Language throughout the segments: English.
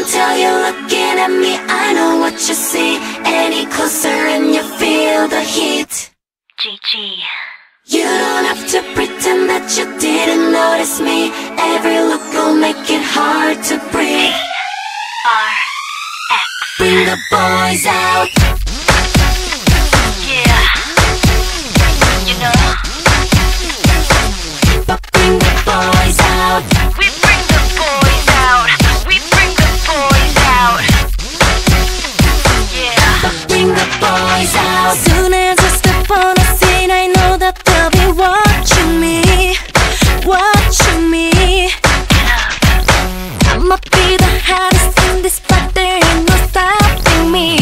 until you're looking at me. I know what you see. Any closer and you feel the heat. GG. You don't have to pretend that you didn't notice me. Every look will make it hard to breathe. RX. Bring the boys out. Yeah. You know. Bring the boys out. We bring the boys out. We bring the boys out. Yeah. Bring the boys out. Soon as I step on the scene, I know that they'll be watching me, watching me. I'ma be the hottest in this spot, there ain't no stopping me,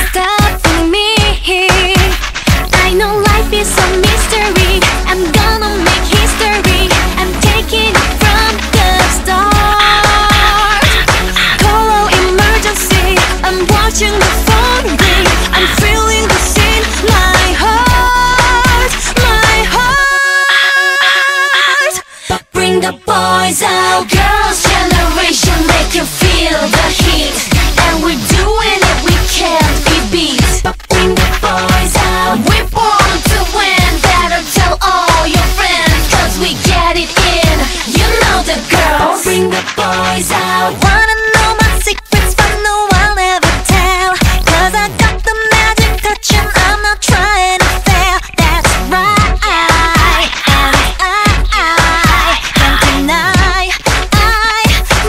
stopping me. I know life is a mystery, I'm gonna make history. I'm taking it from the start. Call emergency, I'm watching the phone ring. I'm feeling the scene, my heart, my heart. Bring the boys out. Girls' generation, make you feel the heat, and we're doing it, we can't be beat. Bring the boys out. We're born to win, better tell all your friends, cause we get it in. You know the girls. Bring the boys out. Wanna know my secrets, but no, I'll never tell, cause I got the magic touch and I'm not trying to fail. That's right, and I can't deny, I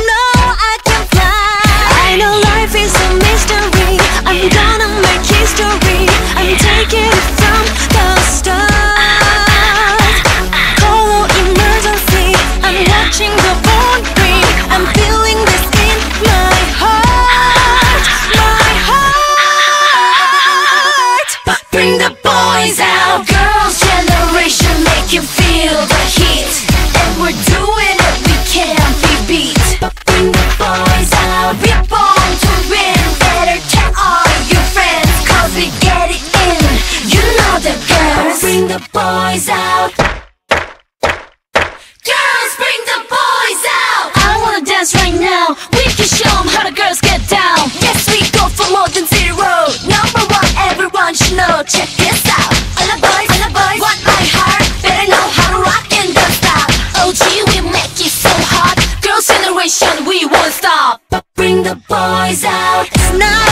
know I can fly. I know life is a mystery, I'm gonna make history. I'm taking it from the start. Call emergency, I'm watching the phone ring. I'm feeling this in my heart, my heart. Bring the boys out. Girls' generation, make you feel the heat, and we're doing it, we can't be beat. Bring the boys out. We're born to win, better tell all your friends, cause we get it in. You know the girls. Bring the boys out. Girls, bring the boys out. I wanna dance right now, we can show them how the girls get down. Yes, we go for more than zero. Number one, everyone should know, check this out. All the boys want my heart, better know how to rock and don't stop. OG, we make it so hot. Girls' generation, we won't stop. Bring the boys out. It's not